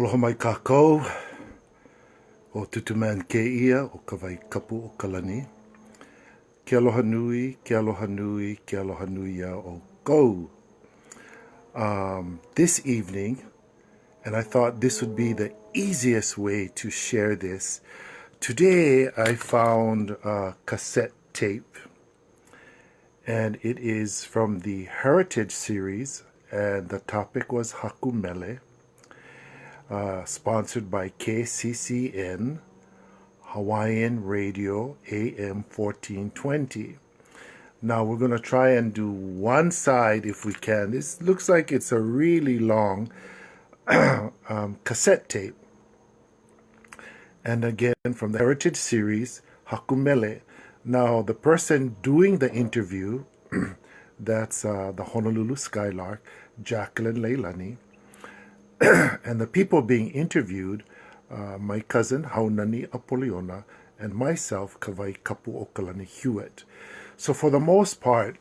Aloha mai kākou, o tutuman ke ia, o ka wai kapu o ka lani. Ke aloha nui, ke aloha nui, ke aloha nui ia o kou. This evening, and I thought this would be the easiest way to share this. Today I found a cassette tape, and it is from the Heritage series, and the topic was Haku Mele. Sponsored by KCCN, Hawaiian Radio, AM 1420. Now we're going to try and do one side if we can. This looks like it's a really long cassette tape. And again, from the Heritage series, Haku Mele. Now the person doing the interview, that's the Honolulu Skylark, Jacqueline Leilani. And the people being interviewed, my cousin Haunani Apoliona and myself, Kawai Kapu Okalani Hewitt. So for the most part,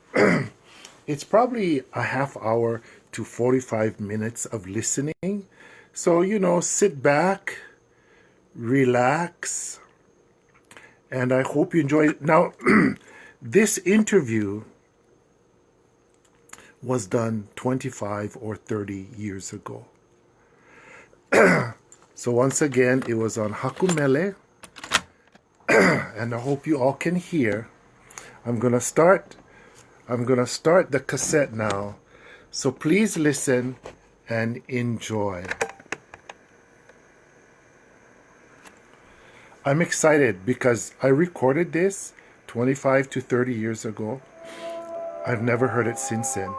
it's probably a half hour to 45 minutes of listening. So, sit back, relax, and I hope you enjoy it. Now, this interview was done 25 or 30 years ago. So once again, it was on Haku Mele, and I hope you all can hear. I'm gonna start the cassette now. So please listen and enjoy. I'm excited because I recorded this 25 to 30 years ago. I've never heard it since then.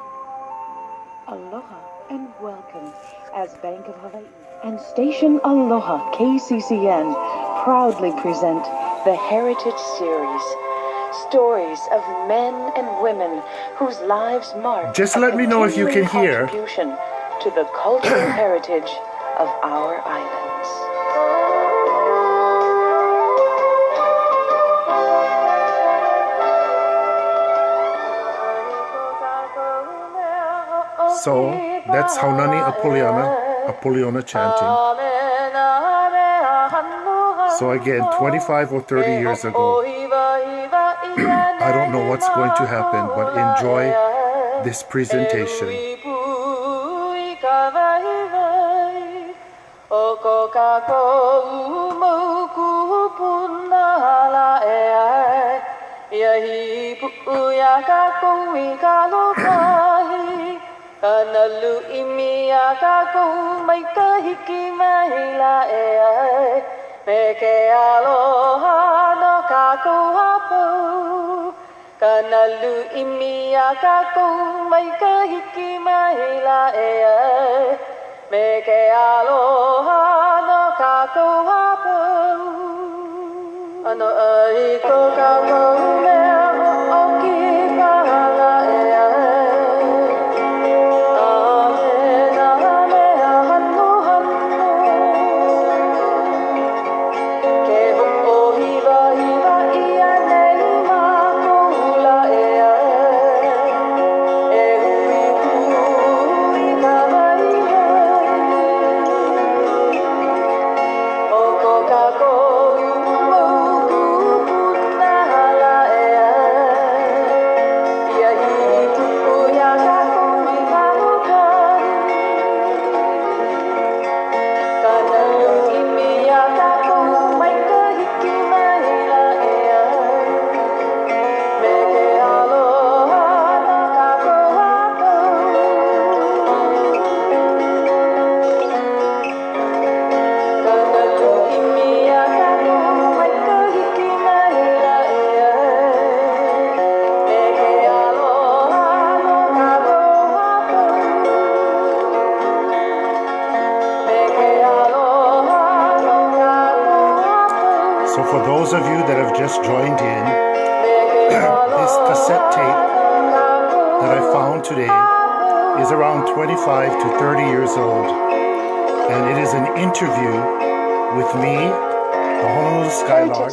Aloha and welcome as Bank of Hawaii and Station Aloha KCCN proudly present the Heritage Series. Stories of men and women whose lives mark Just let me know if you can hear. Contribution to the cultural heritage of our islands. So that's Haunani Apoliona chanting. So again, 25 or 30 years ago. I don't know what's going to happen, but enjoy this presentation. Kanalu imia kaku mai kahiki mai la e me ke aloha no kaku hapu. Kanalu imia kaku mai kahiki mai la e me ke aloha no kaku hapu. Ano ai ko kaku mea o ki pahala e. So for those of you that have just joined in, this cassette tape that I found today is around 25 to 30 years old. And it is an interview with me, the Honolulu Skylark,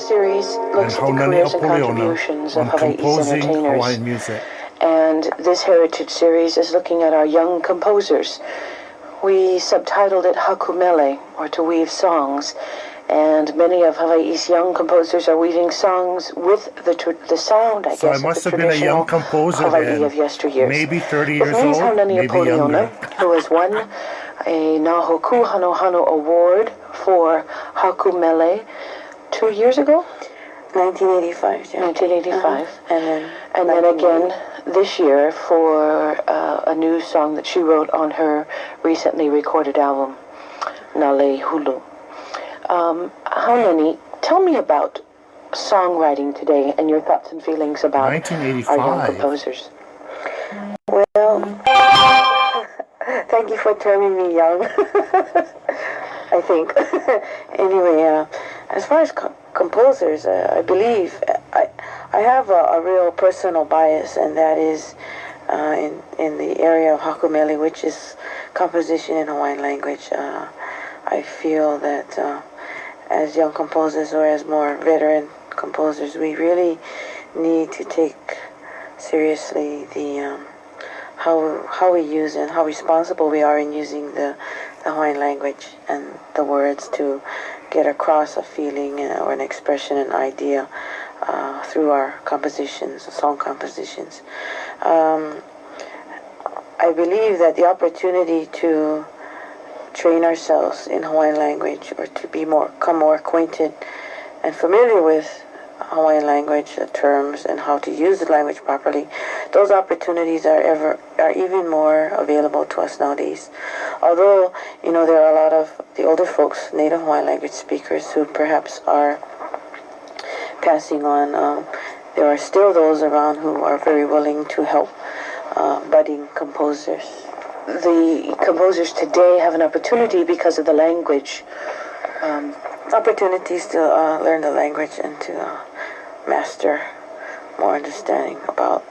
and Haunani Apoliona on composing Hawaiian music. And this Heritage Series is looking at our young composers We subtitled it Haku Mele, or to weave songs, and many of Hawaii's young composers are weaving songs with the sound, I So guess, I must of the have been a young traditional composer Hawaii then. of yesteryears. Maybe 30 With years me is old, Haunani maybe Apoliona, younger. who has won a Nahoku Hanohano Award for Haku Mele 2 years ago? 1985. Yeah. 1985. And then again this year for a new song that she wrote on her recently recorded album, Nale Hulu. Haunani, tell me about songwriting today and your thoughts and feelings about 1985. our young composers. Well, thank you for terming me young. I think. Anyway, as far as composers, I believe I have a real personal bias, and that is in the area of Haku Mele, which is composition in Hawaiian language. I feel that as young composers or as more veteran composers, we really need to take seriously the how we use and how responsible we are in using the Hawaiian language and the words to get across a feeling or an expression, an idea through our compositions, song compositions. I believe that the opportunity to train ourselves in Hawaiian language, or to become more acquainted and familiar with Hawaiian language, the terms, and how to use the language properly, those opportunities are even more available to us nowadays. Although, there are a lot of the older folks, native Hawaiian language speakers, who perhaps are passing on, there are still those around who are very willing to help budding composers. The composers today have an opportunity because of the language. Opportunities to learn the language and to master more understanding about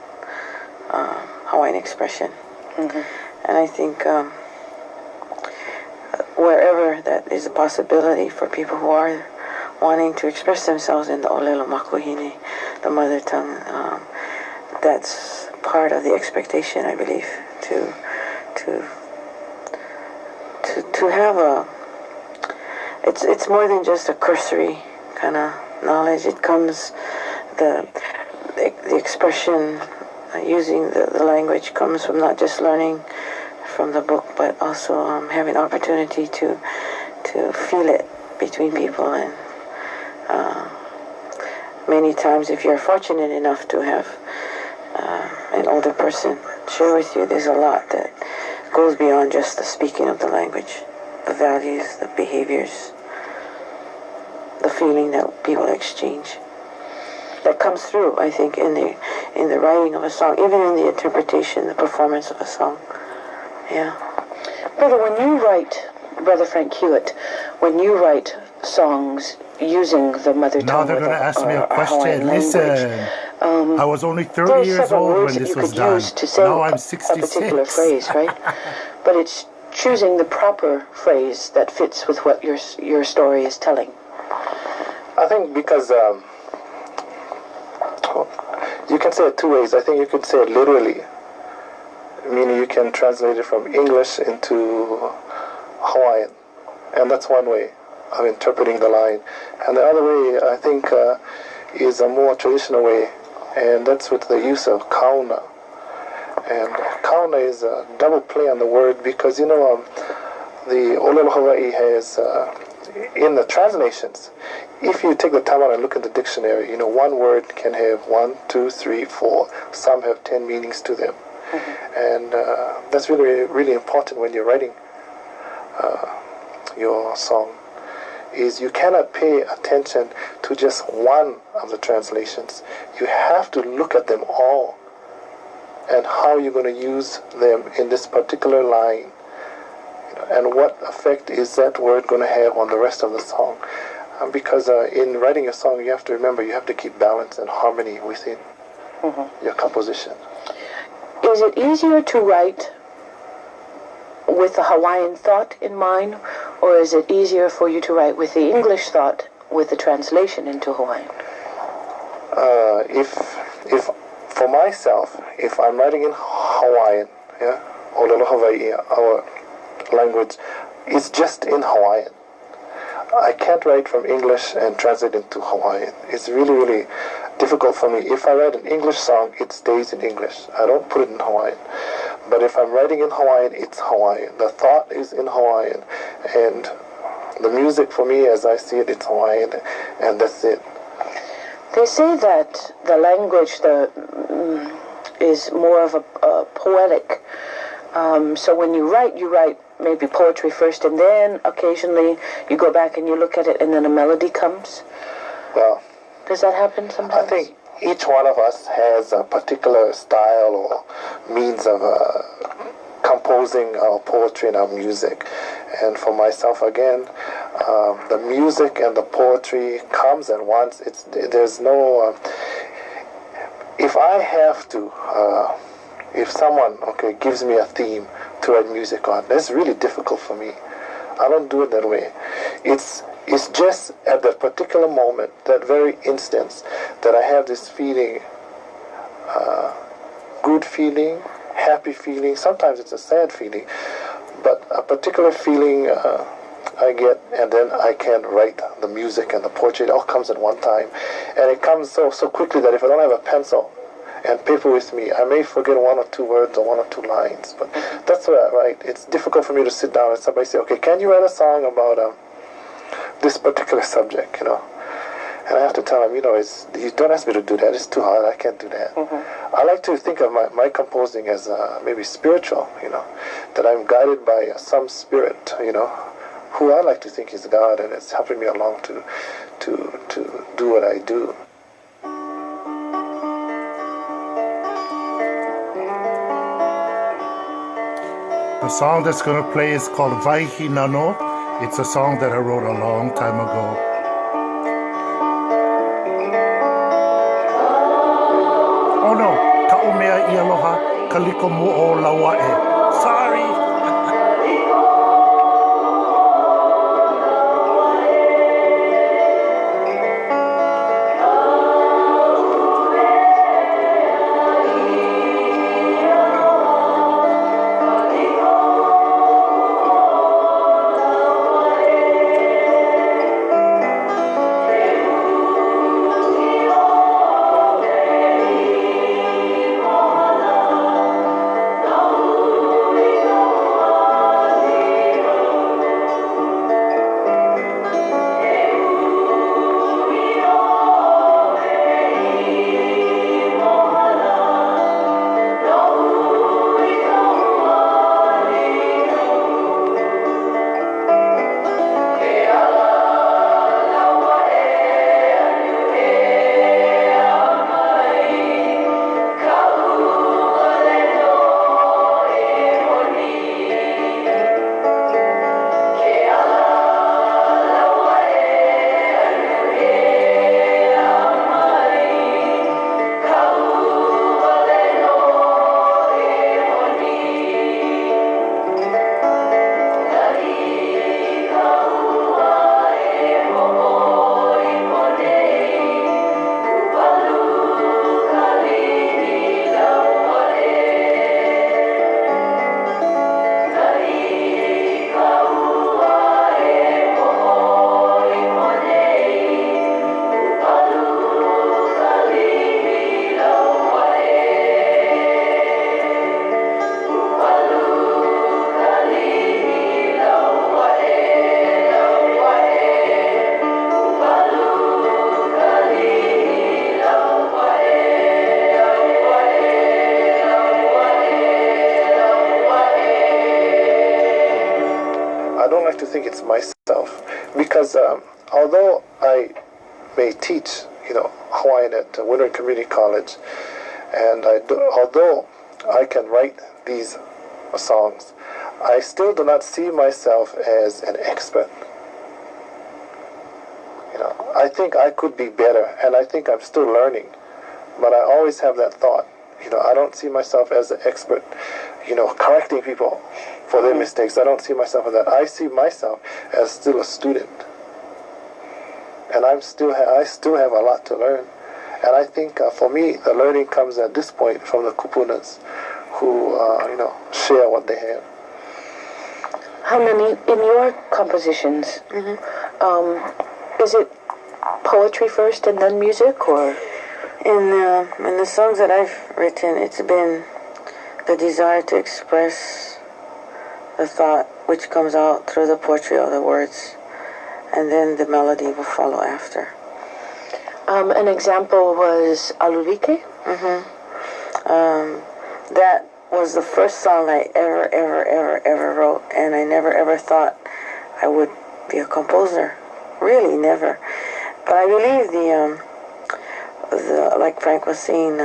Hawaiian expression. Mm-hmm. And I think wherever that is a possibility for people who are wanting to express themselves in the Olelo Makuhine, the mother tongue, that's part of the expectation, I believe, to have it's more than just a cursory kind of knowledge. It comes the expression using the language comes from not just learning from the book, but also having opportunity to feel it between people. And many times, if you're fortunate enough to have an older person share with you, there's a lot that goes beyond just the speaking of the language, the values, the behaviors, the feeling that people exchange. That comes through, I think, in the writing of a song, even in the interpretation, the performance of a song. Yeah. Brother, Brother Frank Hewitt, when you write songs using the mother Now tongue they're or going to ask me a Hawaiian question. language, Listen, I was only there 30 are years several old words when that you this was could done. use to say Now I'm a 66. particular phrase, right? But it's choosing the proper phrase that fits with what your story is telling. I think because you can say it two ways. I think you could say it literally, meaning you can translate it from English into Hawaiian, and that's one way of interpreting the line. And the other way, I think, is a more traditional way, and that's with the use of kauna. And kauna is a double play on the word because, the Olelo Hawaii has, in the translations, if you take the time out and look at the dictionary, one word can have 1, 2, 3, 4. Some have 10 meanings to them. Mm-hmm. And that's really, really important when you're writing your song, is you cannot pay attention to just one of the translations. You have to look at them all and how you're going to use them in this particular line, and what effect is that word going to have on the rest of the song. Because in writing a song, you have to remember, you have to keep balance and harmony within your composition. Is it easier to write with the Hawaiian thought in mind, or is it easier for you to write with the English thought with the translation into Hawaiian? If for myself, if I'm writing in Hawaiian, Olelo Hawaii, language is just in Hawaiian. I can't write from English and translate into Hawaiian. It's really, really difficult for me. If I write an English song, it stays in English. I don't put it in Hawaiian. But if I'm writing in Hawaiian, it's Hawaiian. The thought is in Hawaiian. And the music for me, as I see it, it's Hawaiian. And that's it. They say that the language is more of a poetic. So when you write maybe poetry first, and then occasionally you go back and you look at it, and then a melody comes. Well, does that happen sometimes? I think each one of us has a particular style or means of composing our poetry and our music. And for myself, again, the music and the poetry comes at once. There's no. If I have to, if someone gives me a theme to write music on, that's really difficult for me. I don't do it that way. It's just at that particular moment, that very instance, that I have this feeling, good feeling, happy feeling. Sometimes it's a sad feeling, but a particular feeling I get, and then I can write the music and the poetry. It all comes at one time, and it comes so quickly that if I don't have a pencil and paper with me, I may forget one or two words or one or two lines. But that's what I write. It's difficult for me to sit down and somebody say, okay, can you write a song about this particular subject, And I have to tell them, you don't ask me to do that. It's too hard. I can't do that. I like to think of my composing as maybe spiritual, that I'm guided by some spirit, who I like to think is God, and it's helping me along to do what I do. The song that's going to play is called Vaihi Nano. It's a song that I wrote a long time ago. Oh no, Kaumea I aloha, kaliko mu'o lauae. Sorry. myself, because although I may teach, Hawaiian at Winter Community College, and although I can write these songs, I still do not see myself as an expert. I think I could be better, and I think I'm still learning, but I always have that thought. I don't see myself as an expert, correcting people for their mistakes. I don't see myself as that. I see myself as still a student, and I still have a lot to learn. And I think for me, the learning comes at this point from the kupunas, who share what they have. Haunani, in your compositions, is it poetry first and then music, or? In the songs that I've written, it's been the desire to express the thought which comes out through the poetry of the words, and then the melody will follow after. An example was Alulike? That was the first song I ever wrote, and I never ever thought I would be a composer. Really, never. But I believe the like Frank was saying,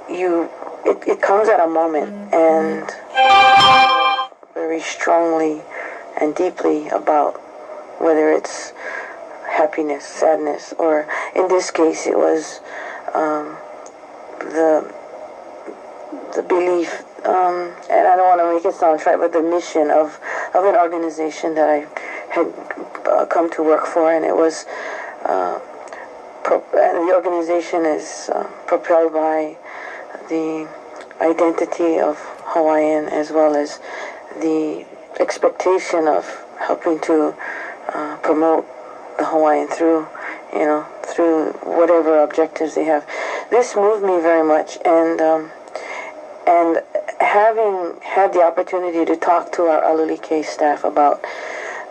it comes at a moment, and very strongly and deeply about whether it's happiness, sadness, or in this case it was the belief, and I don't want to make it sound trite, but the mission of an organization that I had come to work for, and it was and the organization is propelled by the identity of Hawaiian, as well as the expectation of helping to promote the Hawaiian through whatever objectives they have. This moved me very much, and having had the opportunity to talk to our Alulike staff about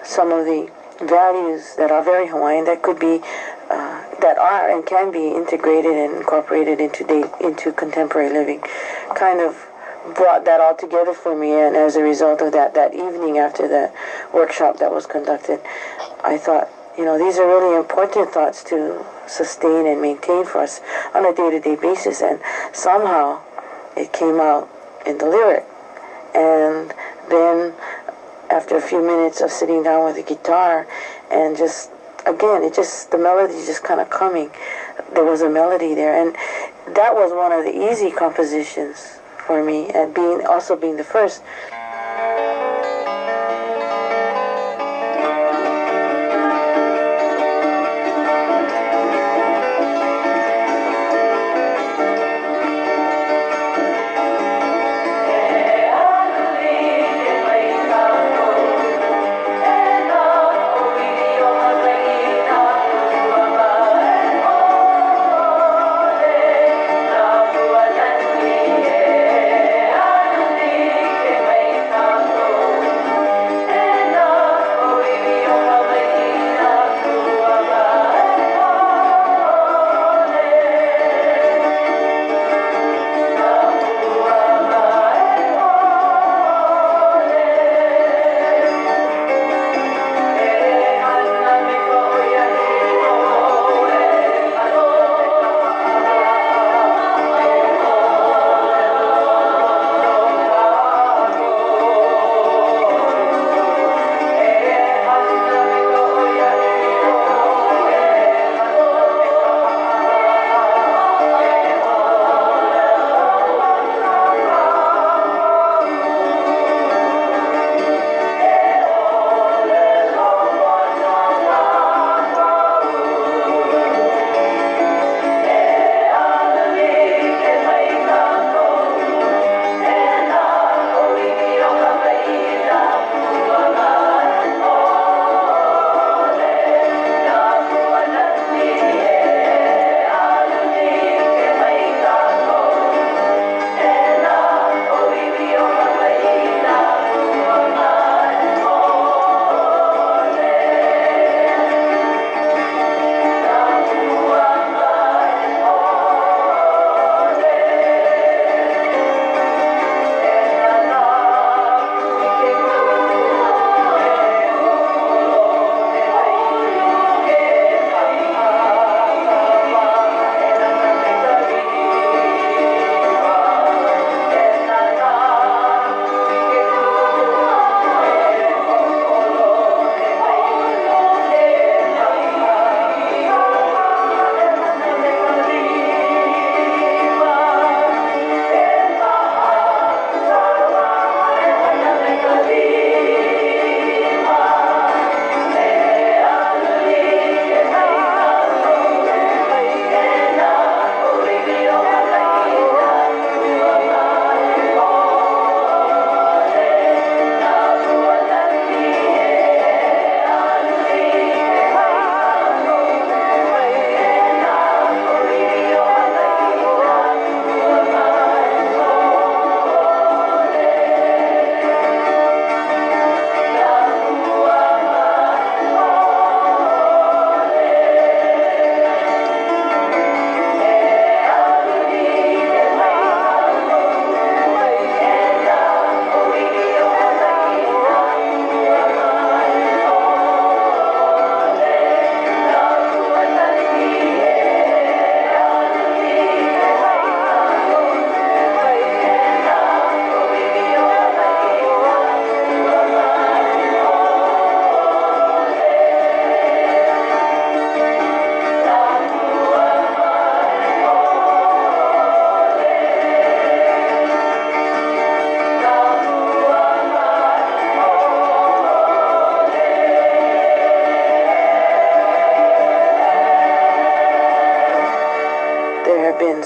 some of the values that are very Hawaiian, that could be that are and can be integrated and incorporated into contemporary living, kind of brought that all together for me. And as a result of that evening after the workshop that was conducted, I thought, these are really important thoughts to sustain and maintain for us on a day-to-day basis. And somehow it came out in the lyric. And then after a few minutes of sitting down with the guitar and just, again, the melody just kind of coming, there was a melody there. And that was one of the easy compositions for me, and being the first.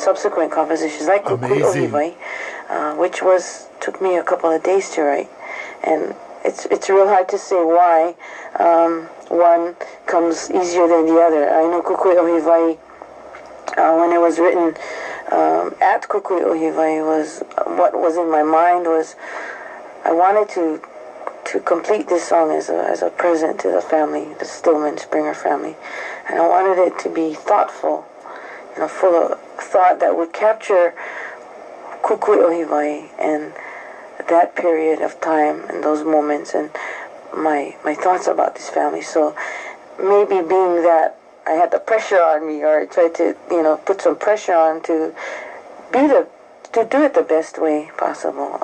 subsequent compositions like Kukui Amazing. Ohivai, which took me a couple of days to write, and it's real hard to say why one comes easier than the other. I know Kukui Ohivai, when it was written at Kukui Ohivai, was what was in my mind was I wanted to complete this song as a present to the family, the Stillman Springer family, and I wanted it to be thoughtful, full of thought that would capture Kukui Ohivai and that period of time and those moments and my thoughts about this family. So maybe being that I had the pressure on me, or I tried to put some pressure on to do it the best way possible,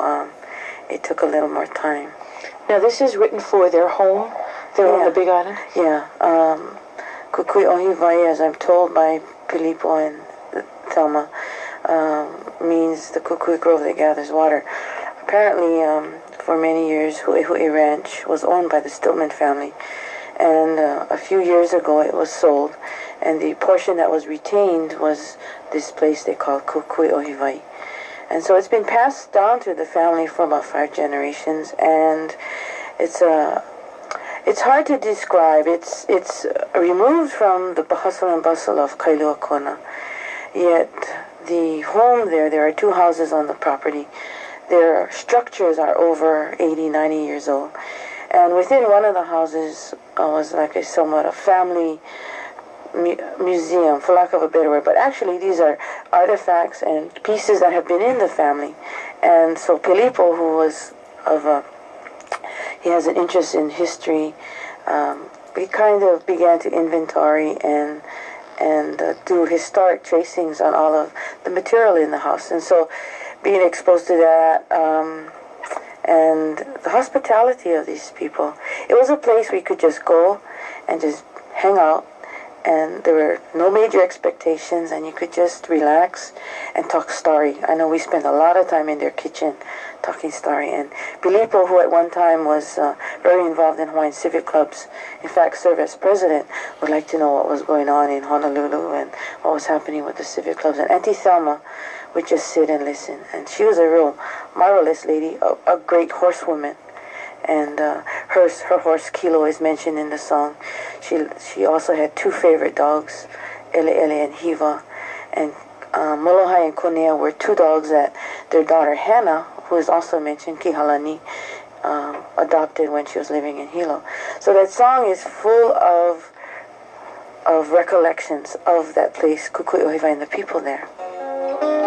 it took a little more time. Now, this is written for their home. They're on the Big Island? Yeah. Kukui Ohivai, as I'm told by Pilipo and Thelma, means the Kukui Grove that gathers water. Apparently, for many years, Hu'ehu'e Ranch was owned by the Stillman family. And a few years ago, it was sold. And the portion that was retained was this place they call Kukui Ohivai. And so it's been passed down through the family for about 5 generations, and it's hard to describe. It's removed from the hustle and bustle of Kailua Kona. Yet the home there are 2 houses on the property. Their structures are over 80, 90 years old. And within one of the houses was like a somewhat a family museum, for lack of a better word, but actually these are artifacts and pieces that have been in the family. And so Pilipo, who was he has an interest in history, he kind of began to inventory and do historic tracings on all of the material in the house. And so being exposed to that, and the hospitality of these people, it was a place we could just go and just hang out. And there were no major expectations, and you could just relax and talk story. I know we spent a lot of time in their kitchen talking story. And Pilipo, who at one time was very involved in Hawaiian civic clubs, in fact served as president, would like to know what was going on in Honolulu and what was happening with the civic clubs. And Auntie Thelma would just sit and listen. And she was a real marvelous lady, a great horsewoman. And her horse Kilo is mentioned in the song. She also had 2 favorite dogs, Ele Ele and Hiva. And Molohai and Konea were 2 dogs that their daughter Hannah, who is also mentioned, Kihalani, adopted when she was living in Hilo. So that song is full of recollections of that place, Kukui Ohivai, and the people there. Oh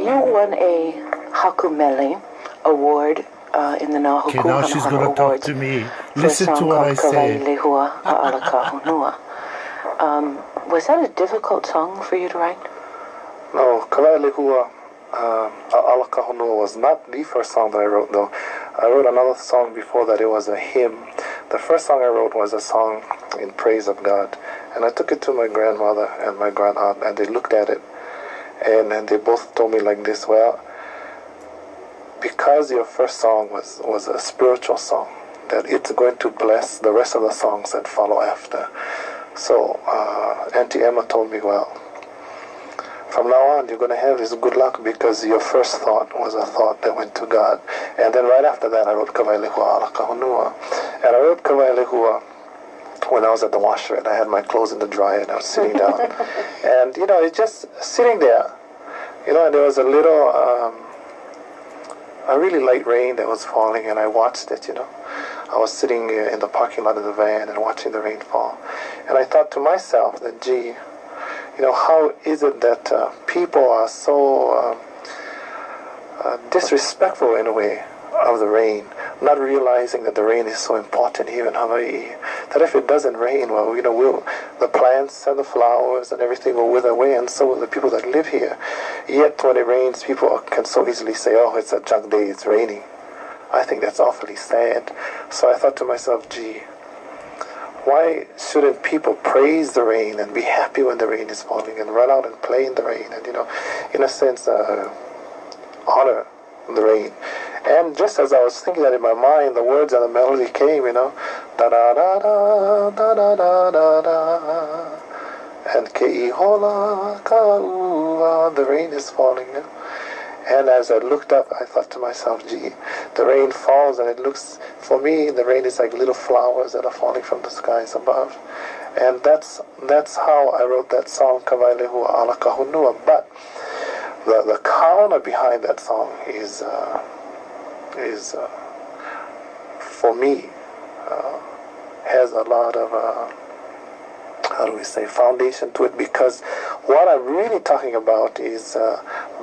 you won a Haku Mele award in the Nahuku Okay, now she's going to talk Awards to me. for a Listen song to what I called Kawai say. Lehua A'alaka Honua. Was that a difficult song for you to write? No, Kawai Lehua A'alaka Honua was not the first song that I wrote, though. I wrote another song before that. It was a hymn. The first song I wrote was a song in praise of God. And I took it to my grandmother and my grandaunt, and they looked at it. And they both told me like this, well, because your first song was a spiritual song, that it's going to bless the rest of the songs that follow after. So Auntie Emma told me, well, from now on you're going to have this good luck because your first thought was a thought that went to God. And then right after that I wrote Kawai Lehua Alaka Honua. And I wrote Kawai Lehua when I was at the washer and I had my clothes in the dryer and I was sitting down. And, it's just sitting there. And there was a little, a really light rain that was falling and I watched it, I was sitting in the parking lot of the van and watching the rain fall. And I thought to myself that, gee, how is it that people are so disrespectful in a way of the rain, not realizing that the rain is so important here in Hawaii, that if it doesn't rain, well, the plants and the flowers and everything will wither away, and so will the people that live here. Yet when it rains, people can so easily say, oh, it's a junk day, it's raining. I think that's awfully sad. So I thought to myself, gee, why shouldn't people praise the rain and be happy when the rain is falling and run out and play in the rain and, in a sense, honor the rain. And just as I was thinking that in my mind, the words and the melody came, da-da-da-da-da-da-da-da, and ke'ihola ka'ua, the rain is falling. And as I looked up, I thought to myself, gee, the rain falls and it looks, for me, the rain is like little flowers that are falling from the skies above. And that's how I wrote that song, Kawai Lehua Alaka Honua. But the counter behind that song is for me, has a lot of, foundation to it, because what I'm really talking about is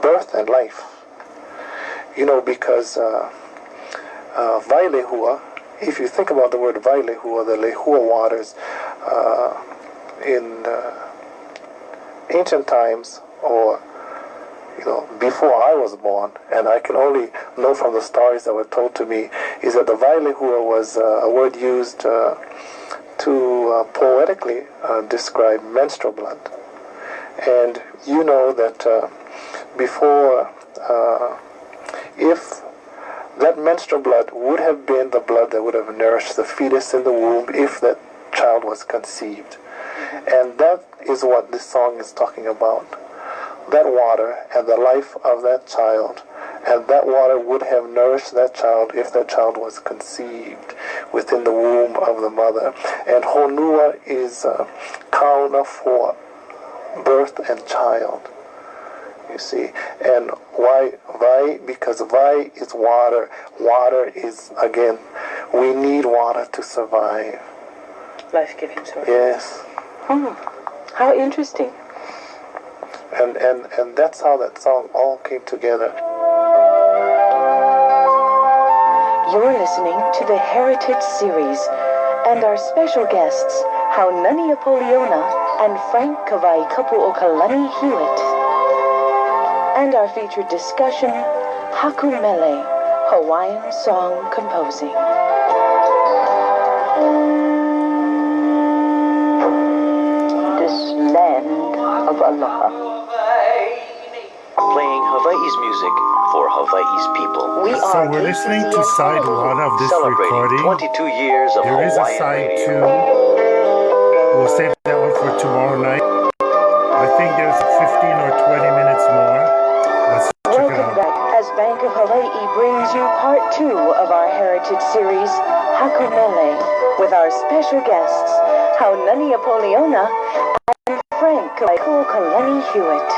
birth and life. Because Vailehua, if you think about the word Vailehua, the Lehua waters, in ancient times, or before I was born, and I can only know from the stories that were told to me, is that the Vailehua was a word used to poetically describe menstrual blood. And you know that before, if that menstrual blood would have been the blood that would have nourished the fetus in the womb if that child was conceived. And that is what this song is talking about. That water and the life of that child, and that water would have nourished that child if that child was conceived within the womb of the mother. And Honua is kauna for birth and child, you see. And why Vai? Because Vai is water. Water is, again, we need water to survive. Life-giving source. Yes. How interesting. And that's how that song all came together. You're listening to the Heritage Series and our special guests, Haunani Apoliona and Frank Kawai Kapu'okalani Hewitt. And our featured discussion, Haku Mele, Hawaiian song composing. This land of aloha. Playing Hawaii's music for Hawaii's people. We So are we're listening to KCCN side one of this Celebrating recording. 22 years of There is a Hawaiian side radio. two. We'll save that one for tomorrow night. I think there's 15 or 20 minutes more. Let's check it Welcome out. back as Bank of Hawaii brings you part 2 of our Heritage Series, Haku Mele, with our special guests, Haunani Apoliona and Frank Kapu'okalani Hewitt.